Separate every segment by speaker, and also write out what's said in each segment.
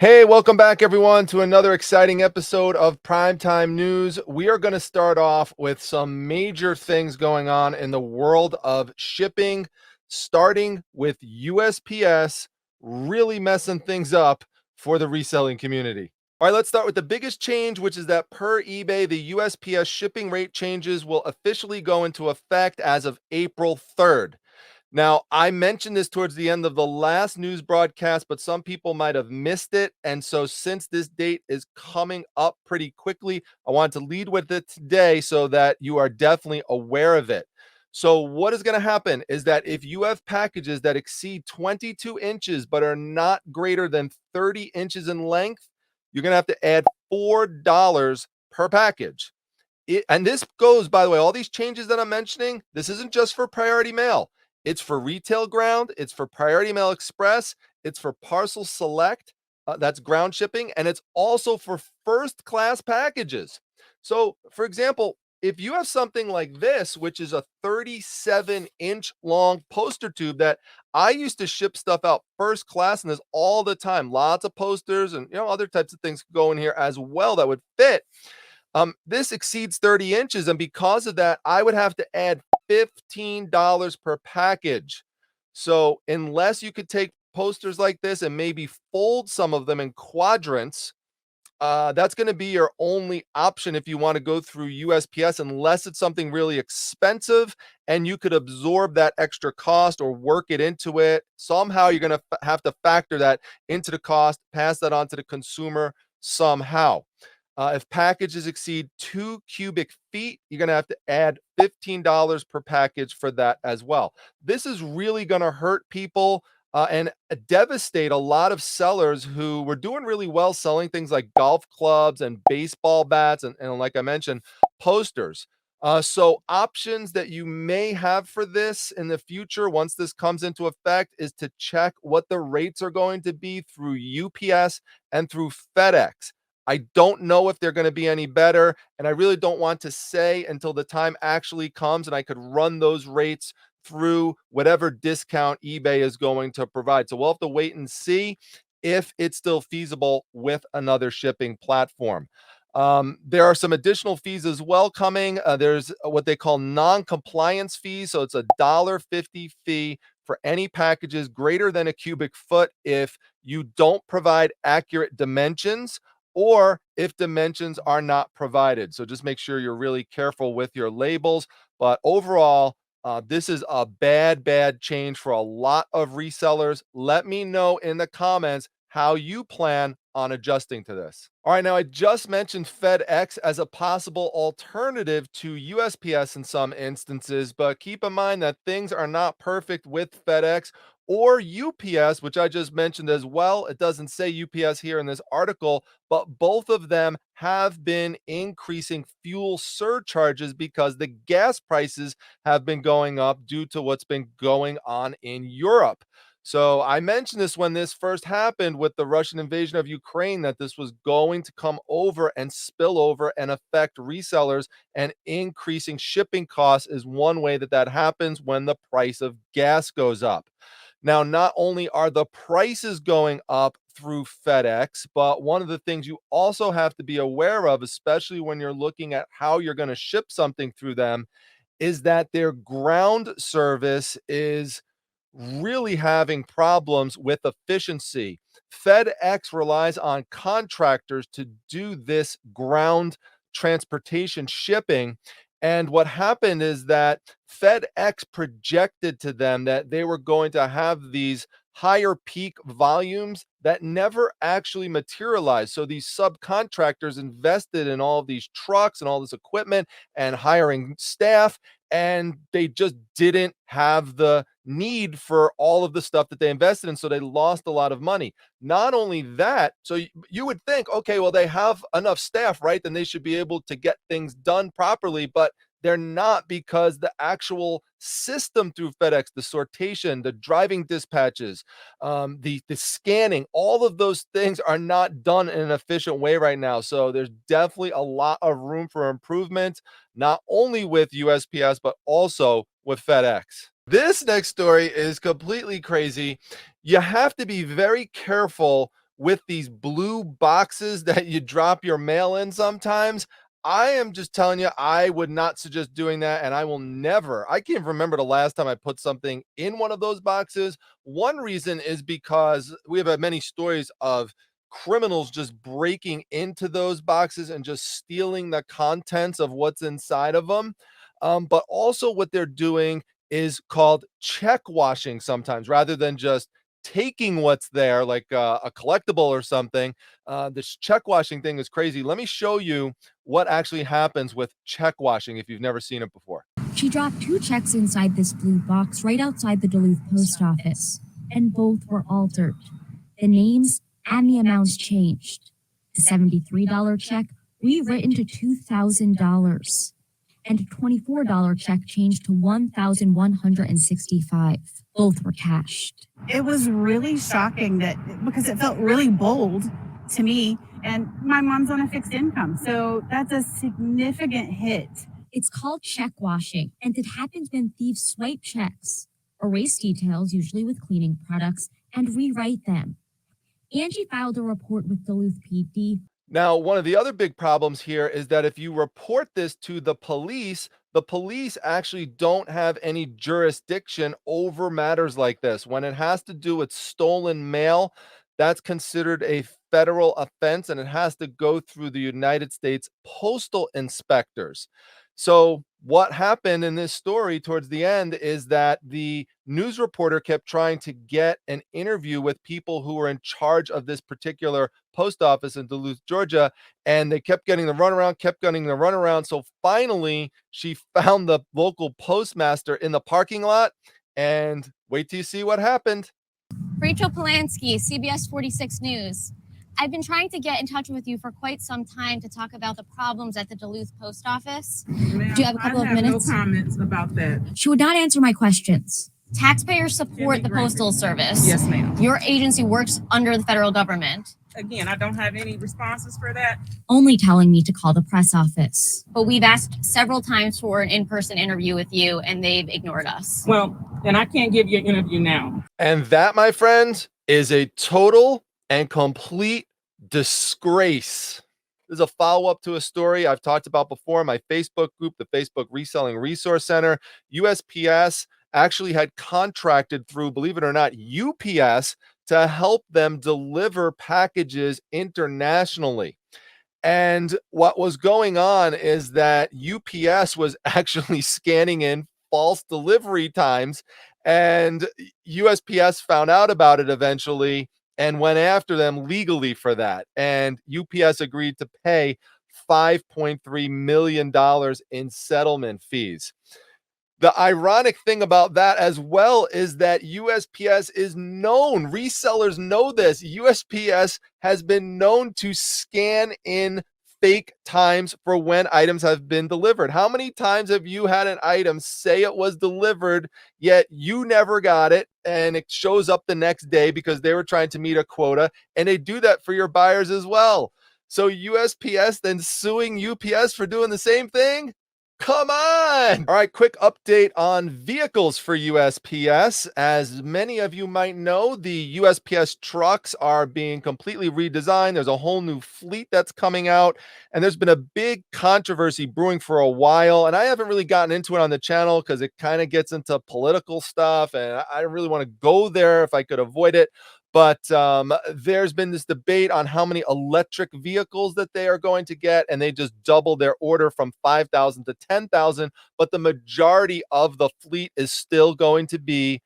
Speaker 1: Hey, welcome back, everyone, to another exciting episode of Primetime News. We are going to start off with some major things going on in the world of shipping, starting with USPS really messing things up for the reselling community. All right, let's start with the biggest change, which is that per eBay, the USPS shipping rate changes will officially go into effect as of April 3rd. Now, I mentioned this towards the end of the last news broadcast, but some people might have missed it. And so, since this date is coming up pretty quickly, I wanted to lead with it today so that you are definitely aware of it. So, what is going to happen is that if you have packages that exceed 22 inches but are not greater than 30 inches in length, you're going to have to add $4 per package. And this goes, by the way, all these changes that I'm mentioning, this isn't just for priority mail. It's for retail ground, it's for priority mail express, it's for parcel select, that's ground shipping, and it's also for first class packages. So, for example, if you have something like this, which is a 37-inch long poster tube that I used to ship stuff out first class, and there's all the time, lots of posters and other types of things go in here as well that would fit. This exceeds 30 inches, and because of that, I would have to add $15 per package. So unless you could take posters like this and maybe fold some of them in quadrants, that's going to be your only option if you want to go through USPS, unless it's something really expensive and you could absorb that extra cost or work it into it. Somehow you're going to have to factor that into the cost, pass that on to the consumer somehow. If packages exceed 2 cubic feet, you're going to have to add $15 per package for that as well. This is really going to hurt people and devastate a lot of sellers who were doing really well selling things like golf clubs and baseball bats and like I mentioned, posters. So options that you may have for this in the future once this comes into effect is to check what the rates are going to be through UPS and through FedEx. I don't know if they're going to be any better, and I really don't want to say until the time actually comes and I could run those rates through whatever discount eBay is going to provide. So we'll have to wait and see if it's still feasible with another shipping platform. There are some additional fees as well coming. There's what they call non-compliance fees. So it's $1.50 fee for any packages greater than a cubic foot if you don't provide accurate dimensions or if dimensions are not provided. So just make sure you're really careful with your labels. But overall, this is a bad change for a lot of resellers. Let me know in the comments how you plan on adjusting to this. All right, now I just mentioned FedEx as a possible alternative to USPS in some instances, but keep in mind that things are not perfect with FedEx or UPS, which I just mentioned as well. It doesn't say UPS here in this article, but both of them have been increasing fuel surcharges because the gas prices have been going up due to what's been going on in Europe. So I mentioned this when this first happened with the Russian invasion of Ukraine, that this was going to come over and spill over and affect resellers, and increasing shipping costs is one way that that happens when the price of gas goes up. Now, not only are the prices going up through FedEx, but one of the things you also have to be aware of, especially when you're looking at how you're going to ship something through them, is that their ground service is really having problems with efficiency. FedEx relies on contractors to do this ground transportation shipping. And what happened is that FedEx projected to them that they were going to have these higher peak volumes that never actually materialized. So these subcontractors invested in all of these trucks and all this equipment and hiring staff, and they just didn't have the need for all of the stuff that they invested in. So they lost a lot of money. Not only that, so you would think, okay, well, they have enough staff, right? Then they should be able to get things done properly. But they're not, because the actual system through FedEx, the sortation, the driving dispatches, the scanning, all of those things are not done in an efficient way right now. So there's definitely a lot of room for improvement, not only with USPS, but also with FedEx. This next story is completely crazy. You have to be very careful with these blue boxes that you drop your mail in sometimes. I am just telling you, I would not suggest doing that. And I will never, I can't remember the last time I put something in one of those boxes. One reason is because we have had many stories of criminals just breaking into those boxes and just stealing the contents of what's inside of them. But also, what they're doing is called check washing sometimes rather than just taking what's there, like a collectible or something. This check washing thing is crazy. Let me show you what actually happens with check washing if you've never seen it before.
Speaker 2: She dropped 2 checks inside this blue box right outside the Duluth post office, and both were altered. The names and the amounts changed. The $73 check rewritten to $2,000, and a $24 check changed to $1,165. Both were cashed.
Speaker 3: It was really shocking because it felt really bold to me, and my mom's on a fixed income, so that's a significant hit.
Speaker 2: It's called check washing, and it happens when thieves swipe checks, erase details, usually with cleaning products, and rewrite them. Angie filed a report with Duluth PD.
Speaker 1: Now, one of the other big problems here is that if you report this to the police actually don't have any jurisdiction over matters like this. When it has to do with stolen mail, that's considered a federal offense and it has to go through the United States postal inspectors. So what happened in this story towards the end is that the news reporter kept trying to get an interview with people who were in charge of this particular post office in Duluth, Georgia, and they kept getting the runaround. So finally, she found the local postmaster in the parking lot, and wait till you see what happened.
Speaker 4: Rachel Polanski, CBS 46 News. I've been trying to get in touch with you for quite some time to talk about the problems at the Duluth post office. Do you have a couple of minutes?
Speaker 3: No comments about that.
Speaker 2: She would not answer my questions.
Speaker 4: Taxpayers support the Postal Service.
Speaker 3: Yes, ma'am.
Speaker 4: Your agency works under the federal government.
Speaker 3: Again, I don't have any responses for that.
Speaker 2: Only telling me to call the press office.
Speaker 4: But we've asked several times for an in-person interview with you, and they've ignored us.
Speaker 3: Well, then I can't give you an interview now.
Speaker 1: And that, my friends, is a total and complete disgrace. This is a follow-up to a story I've talked about before in my Facebook group, the Facebook Reselling Resource Center. USPS actually had contracted through, believe it or not, UPS to help them deliver packages internationally. And what was going on is that UPS was actually scanning in false delivery times, and USPS found out about it eventually and went after them legally for that. And UPS agreed to pay $5.3 million in settlement fees. The ironic thing about that as well is that USPS is known, resellers know this. USPS has been known to scan in fake times for when items have been delivered. How many times have you had an item say it was delivered, yet you never got it, and it shows up the next day because they were trying to meet a quota, and they do that for your buyers as well. So USPS then suing UPS for doing the same thing? Come on. All right, quick update on vehicles for USPS. As many of you might know, the USPS trucks are being completely redesigned. There's a whole new fleet that's coming out, and there's been a big controversy brewing for a while, and I haven't really gotten into it on the channel because it kind of gets into political stuff, and I don't really want to go there if I could avoid it. But there's been this debate on how many electric vehicles that they are going to get, and they just doubled their order from 5,000 to 10,000. But the majority of the fleet is still going to be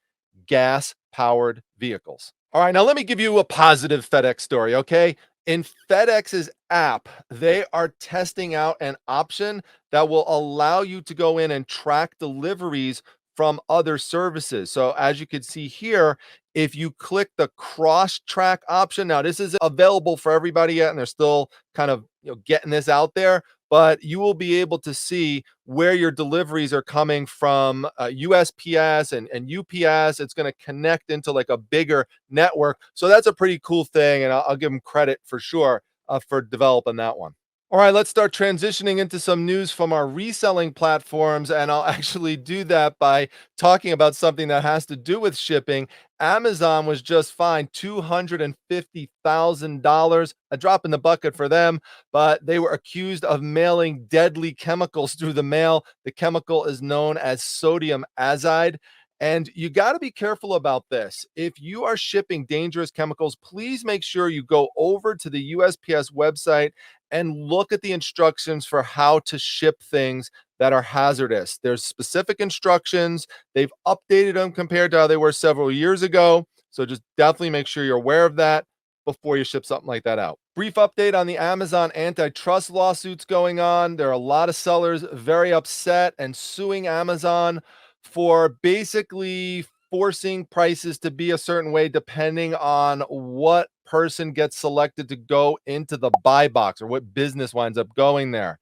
Speaker 1: gas-powered vehicles. All right, now let me give you a positive FedEx story, okay? In FedEx's app, they are testing out an option that will allow you to go in and track deliveries from other services. So as you can see here, if you click the cross track option, now this isn't available for everybody yet, and they're still kind of getting this out there, but you will be able to see where your deliveries are coming from USPS and UPS. It's going to connect into like a bigger network. So that's a pretty cool thing, and I'll give them credit for sure for developing that one. All right, let's start transitioning into some news from our reselling platforms. And I'll actually do that by talking about something that has to do with shipping. Amazon was just fined $250,000, a drop in the bucket for them, but they were accused of mailing deadly chemicals through the mail. The chemical is known as sodium azide. And you got to be careful about this. If you are shipping dangerous chemicals, please make sure you go over to the USPS website and look at the instructions for how to ship things that are hazardous. There's specific instructions. They've updated them compared to how they were several years ago. So just definitely make sure you're aware of that before you ship something like that out. Brief update on the Amazon antitrust lawsuits going on. There are a lot of sellers very upset and suing Amazon for basically forcing prices to be a certain way depending on what person gets selected to go into the buy box or what business winds up going there.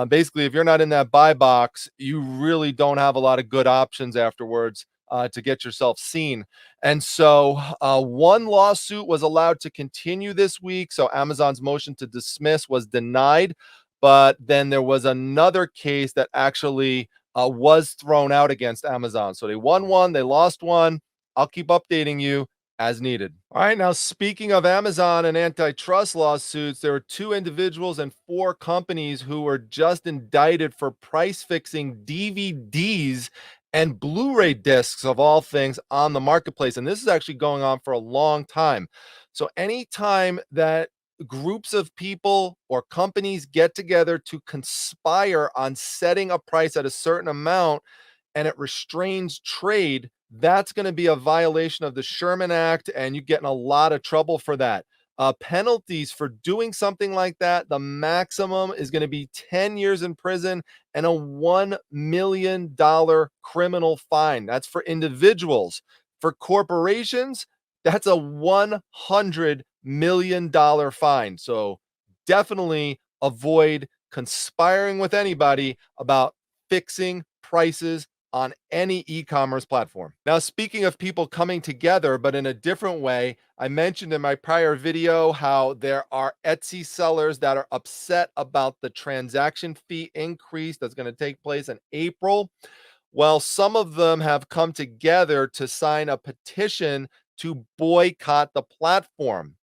Speaker 1: Basically, if you're not in that buy box, you really don't have a lot of good options afterwards to get yourself seen. And so one lawsuit was allowed to continue this week. So Amazon's motion to dismiss was denied. But then there was another case that actually was thrown out against Amazon. So they won one, they lost one. I'll keep updating you as needed. All right, now speaking of Amazon and antitrust lawsuits, there were 2 individuals and 4 companies who were just indicted for price fixing DVDs and Blu-ray discs of all things on the marketplace. And this is actually going on for a long time. So anytime that groups of people or companies get together to conspire on setting a price at a certain amount and it restrains trade, that's going to be a violation of the Sherman Act, and you get in a lot of trouble for that. Penalties for doing something like that, the maximum is going to be 10 years in prison and a $1 million criminal fine. That's for individuals. For corporations, that's a $100 million fine. So definitely avoid conspiring with anybody about fixing prices on any e-commerce platform. Now, speaking of people coming together, but in a different way, I mentioned in my prior video how there are Etsy sellers that are upset about the transaction fee increase that's going to take place in April. Well, some of them have come together to sign a petition to boycott the platform.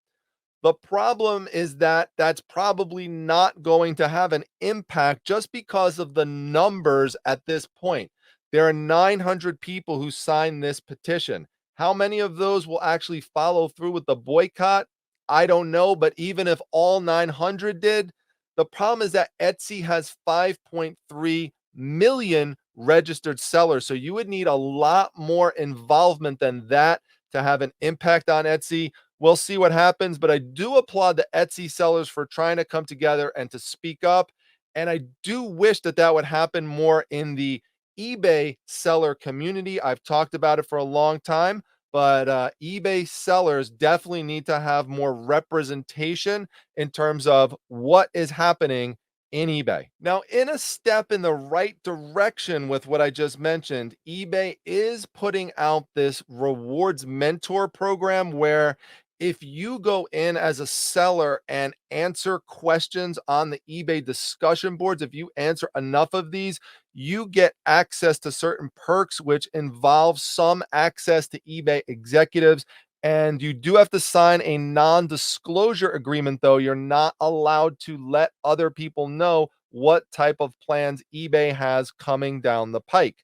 Speaker 1: The problem is that that's probably not going to have an impact just because of the numbers at this point. There are 900 people who signed this petition. How many of those will actually follow through with the boycott? I don't know, but even if all 900 did, the problem is that Etsy has 5.3 million registered sellers. So you would need a lot more involvement than that to have an impact on Etsy. We'll see what happens, but I do applaud the Etsy sellers for trying to come together and to speak up. And I do wish that that would happen more in the eBay seller community. I've talked about it for a long time, but eBay sellers definitely need to have more representation in terms of what is happening in eBay. Now, in a step in the right direction with what I just mentioned, eBay is putting out this rewards mentor program where if you go in as a seller and answer questions on the eBay discussion boards, if you answer enough of these, you get access to certain perks, which involve some access to eBay executives. And you do have to sign a non disclosure agreement, though. You're not allowed to let other people know what type of plans eBay has coming down the pike.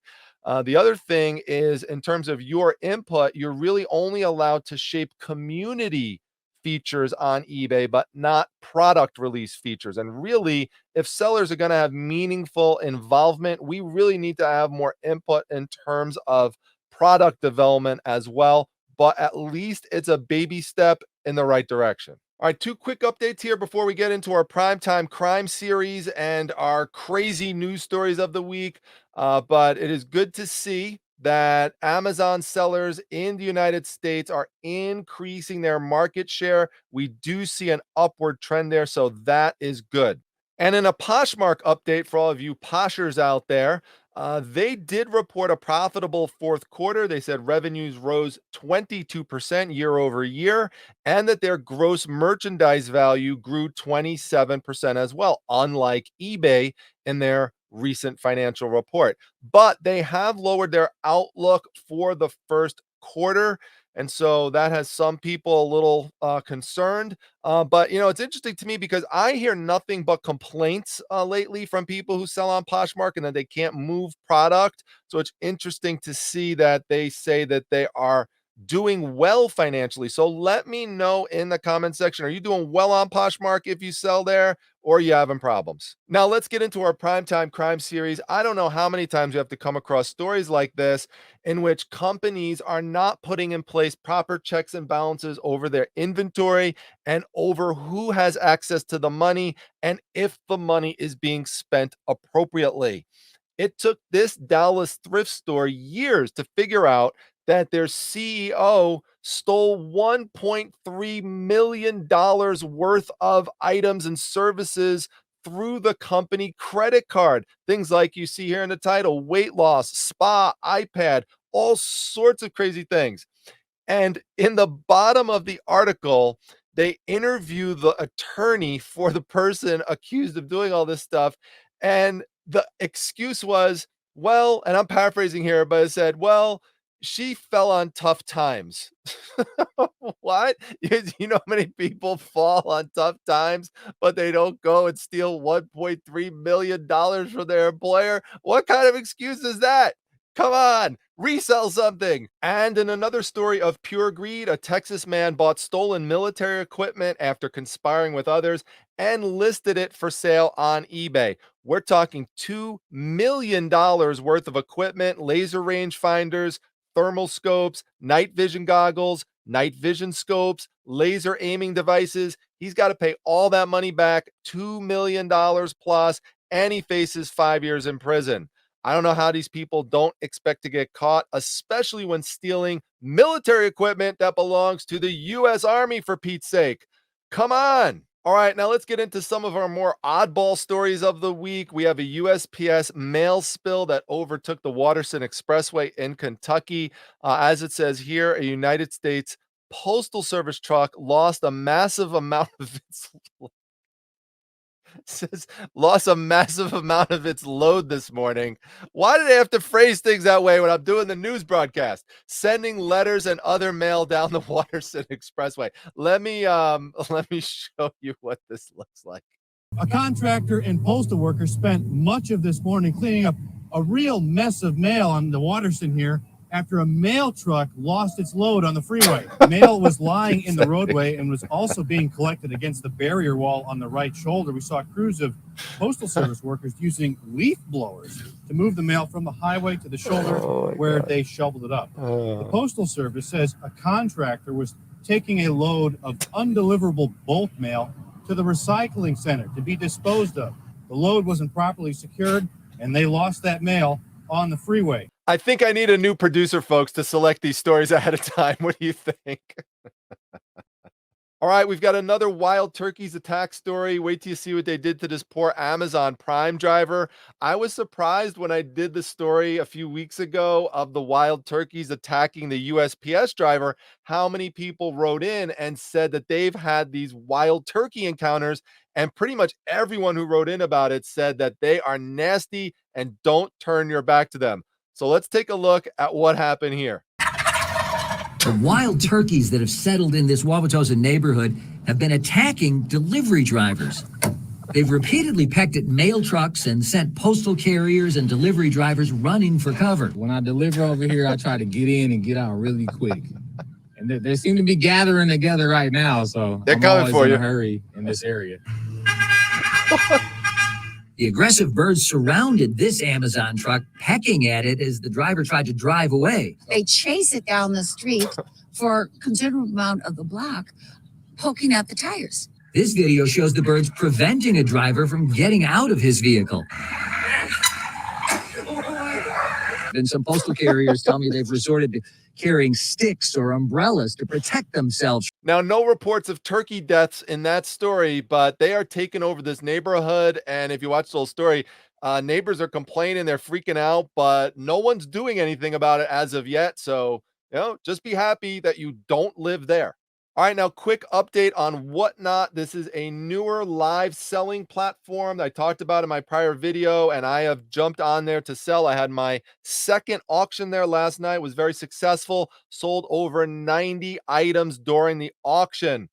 Speaker 1: The other thing is, in terms of your input, you're really only allowed to shape community features on eBay, but not product release features. And really, if sellers are going to have meaningful involvement, we really need to have more input in terms of product development as well. But at least it's a baby step in the right direction. All right, 2 quick updates here before we get into our primetime crime series and our crazy news stories of the week. But it is good to see that Amazon sellers in the United States are increasing their market share. We do see an upward trend there, so that is good. And in a Poshmark update for all of you Poshers out there, They did report a profitable fourth quarter. They said revenues rose 22% year over year, and that their gross merchandise value grew 27% as well, unlike eBay in their recent financial report. But they have lowered their outlook for the first quarter. And so that has some people a little concerned. But, it's interesting to me because I hear nothing but complaints lately from people who sell on Poshmark and that they can't move product. So it's interesting to see that they say that they are doing well financially. So let me know in the comment section, are you doing well on Poshmark if you sell there, or are you having problems? Now let's get into our primetime crime series. I don't know how many times you have to come across stories like this in which companies are not putting in place proper checks and balances over their inventory and over who has access to the money and if the money is being spent appropriately. It took this Dallas thrift store years to figure out that their CEO stole $1.3 million worth of items and services through the company credit card. Things like you see here in the title: weight loss, spa, iPad, all sorts of crazy things. And in the bottom of the article, they interview the attorney for the person accused of doing all this stuff. And the excuse was, well, and I'm paraphrasing here, but it said, well, she fell on tough times. What? You know how many people fall on tough times, but they don't go and steal $1.3 million from their employer? What kind of excuse is that? Come on, resell something. And in another story of pure greed, a Texas man bought stolen military equipment after conspiring with others and listed it for sale on eBay. We're talking $2 million worth of equipment: laser range finders, thermal scopes, night vision goggles, night vision scopes, laser aiming devices. He's got to pay all that money back, $2 million plus, and he faces 5 years in prison. I don't know how these people don't expect to get caught, especially when stealing military equipment that belongs to the U.S. Army, for Pete's sake. Come on. All right, now let's get into some of our more oddball stories of the week. We have a USPS mail spill that overtook the Waterson Expressway in Kentucky. As it says here, a United States Postal Service truck lost a massive amount of its says lost a massive amount of its load this morning. Why do they have to phrase things that way when I'm doing the news broadcast? Sending letters and other mail down the Waterson Expressway. Let me show you what this looks like.
Speaker 5: A contractor and postal worker spent much of this morning cleaning up a real mess of mail on the Waterson here after a mail truck lost its load on the freeway. Mail was lying in the roadway and was also being collected against the barrier wall on the right shoulder. We saw crews of Postal Service workers using leaf blowers to move the mail from the highway to the shoulder where they shoveled it up. The Postal Service says a contractor was taking a load of undeliverable bulk mail to the recycling center to be disposed of. The load wasn't properly secured, and they lost that mail on the freeway.
Speaker 1: I think I need a new producer, folks, to select these stories ahead of time. What do you think? All right, we've got another wild turkeys attack story. Wait till you see what they did to this poor Amazon Prime driver. I was surprised when I did the story a few weeks ago of the wild turkeys attacking the USPS driver, how many people wrote in and said that they've had these wild turkey encounters. And pretty much everyone who wrote in about it said that they are nasty and don't turn your back to them. So let's take a look at what happened here.
Speaker 6: The wild turkeys that have settled in this Wauwatosa neighborhood have been attacking delivery drivers. They've repeatedly pecked at mail trucks and sent postal carriers and delivery drivers running for cover.
Speaker 7: When I deliver over here, I try to get in and get out really quick. And they seem to be gathering together right now, so
Speaker 1: they're coming for you.
Speaker 7: In a hurry in this area.
Speaker 6: The aggressive birds surrounded this Amazon truck, pecking at it as the driver tried to drive away.
Speaker 8: They chase it down the street for a considerable amount of the block, poking at the tires.
Speaker 6: This video shows the birds preventing a driver from getting out of his vehicle. And some postal carriers tell me they've resorted to carrying sticks or umbrellas to protect themselves.
Speaker 1: Now, no reports of turkey deaths in that story, but they are taking over this neighborhood. And if you watch the whole story, Neighbors are complaining, they're freaking out, but no one's doing anything about it as of yet. So, just be happy that you don't live there. All right, now quick update on Whatnot. This is a newer live selling platform that I talked about in my prior video, and I have jumped on there to sell. I had my second auction there last night, was very successful, sold over 90 items during the auction.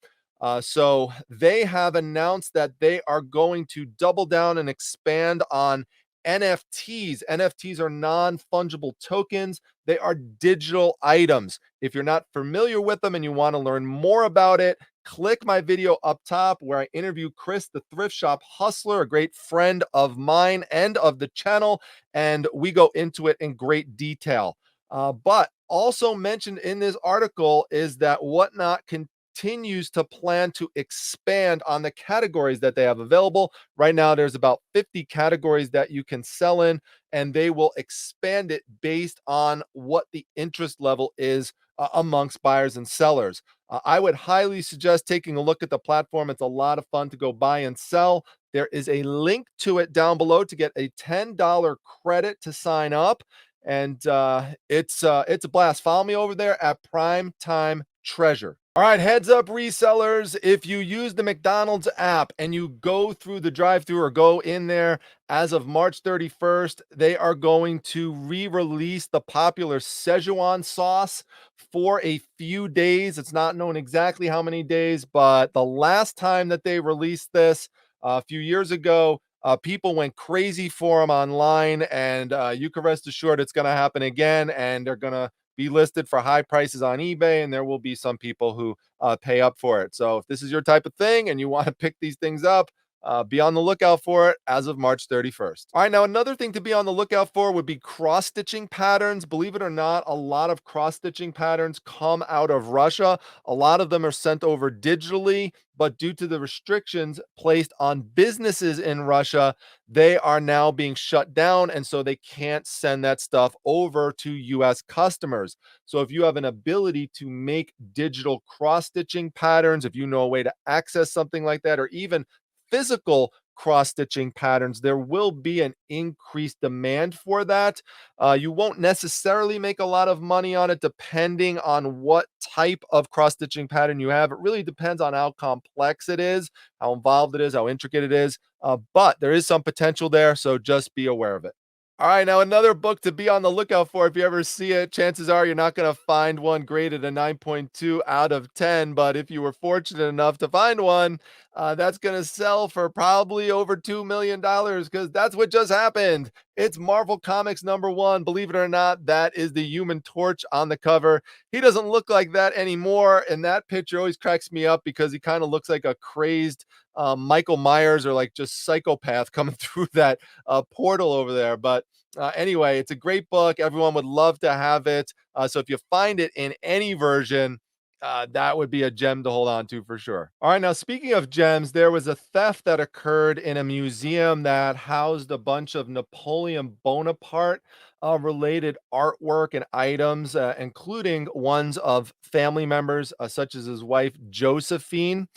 Speaker 1: So they have announced that they are going to double down and expand on NFTs. NFTs are non-fungible tokens. They are digital items. If you're not familiar with them and you want to learn more about it, click my video up top where I interview Chris, the thrift shop hustler, a great friend of mine and of the channel, and we go into it in great detail. But also mentioned in this article is that Whatnot continues to plan to expand on the categories that they have available. Right now, there's about 50 categories that you can sell in, and they will expand it based on what the interest level is amongst buyers and sellers. I would highly suggest taking a look at the platform. It's a lot of fun to go buy and sell. There is a link to it down below to get a $10 credit to sign up. And it's a blast. Follow me over there at Prime Time Treasure. All right, heads up, resellers. If you use the McDonald's app and you go through the drive-thru or go in there as of March 31st, they are going to re-release the popular Szechuan sauce for a few days. It's not known exactly how many days, but the last time that they released this a few years ago, people went crazy for them online, and you can rest assured it's going to happen again, and they're going to be listed for high prices on eBay, and there will be some people who pay up for it. So if this is your type of thing and you want to pick these things up, be on the lookout for it as of March 31st. All right, now another thing to be on the lookout for would be cross-stitching patterns. Believe it or not, a lot of cross-stitching patterns come out of Russia. A lot of them are sent over digitally, but due to the restrictions placed on businesses in Russia, they are now being shut down, and so they can't send that stuff over to US customers. So if you have an ability to make digital cross-stitching patterns, if you know a way to access something like that, or even physical cross-stitching patterns, there will be an increased demand for that. You won't necessarily make a lot of money on it depending on what type of cross-stitching pattern you have. It really depends on how complex it is, how involved it is, how intricate it is. But there is some potential there, so just be aware of it. All right, now another book to be on the lookout for. If you ever see it, chances are you're not going to find one graded a 9.2 out of 10. But if you were fortunate enough to find one, that's going to sell for probably over $2 million, because that's what just happened. It's Marvel Comics #1. Believe it or not, that is the Human Torch on the cover. He doesn't look like that anymore, and that picture always cracks me up because he kind of looks like a crazed Michael Myers or like just psychopath coming through that portal over there. But anyway, it's a great book. Everyone would love to have it. So if you find it in any version, that would be a gem to hold on to for sure. All right, now speaking of gems, there was a theft that occurred in a museum that housed a bunch of Napoleon Bonaparte related artwork and items, including ones of family members, such as his wife, Josephine.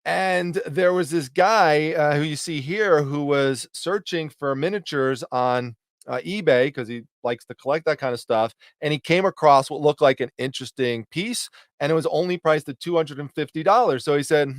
Speaker 1: And there was this guy who you see here who was searching for miniatures on eBay because he likes to collect that kind of stuff. And he came across what looked like an interesting piece, and it was only priced at $250. So he said,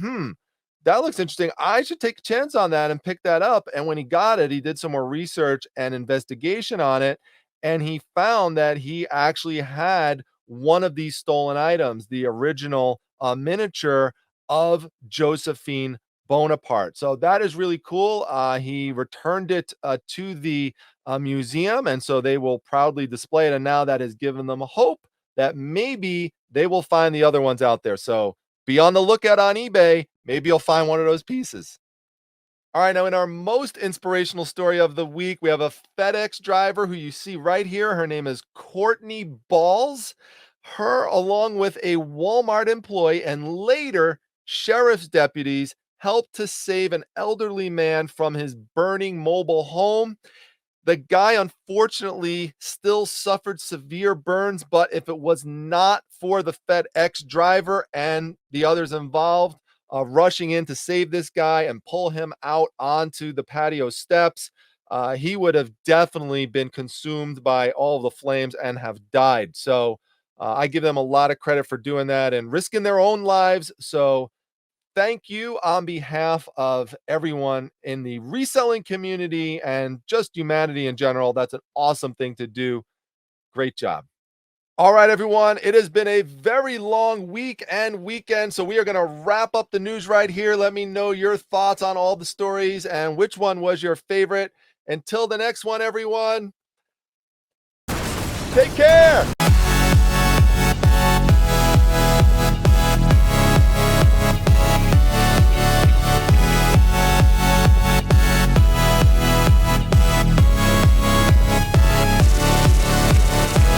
Speaker 1: that looks interesting. I should take a chance on that and pick that up. And when he got it, he did some more research and investigation on it. And he found that he actually had one of these stolen items, the original miniature of Josephine Bonaparte. So that is really cool. He returned it to the museum, and so they will proudly display it. And now that has given them hope that maybe they will find the other ones out there. So be on the lookout on eBay. Maybe you'll find one of those pieces. All right, now in our most inspirational story of the week, we have a FedEx driver who you see right here. Her name is Courtney Balls. Her, along with a Walmart employee and later sheriff's deputies, helped to save an elderly man from his burning mobile home. The guy, unfortunately, still suffered severe burns, but if it was not for the FedEx driver and the others involved, rushing in to save this guy and pull him out onto the patio steps, he would have definitely been consumed by all of the flames and have died. So I give them a lot of credit for doing that and risking their own lives. So thank you on behalf of everyone in the reselling community and just humanity in general. That's an awesome thing to do. Great job. All right, everyone. It has been a very long week and weekend, so we are going to wrap up the news right here. Let me know your thoughts on all the stories and which one was your favorite. Until the next one, everyone, take care.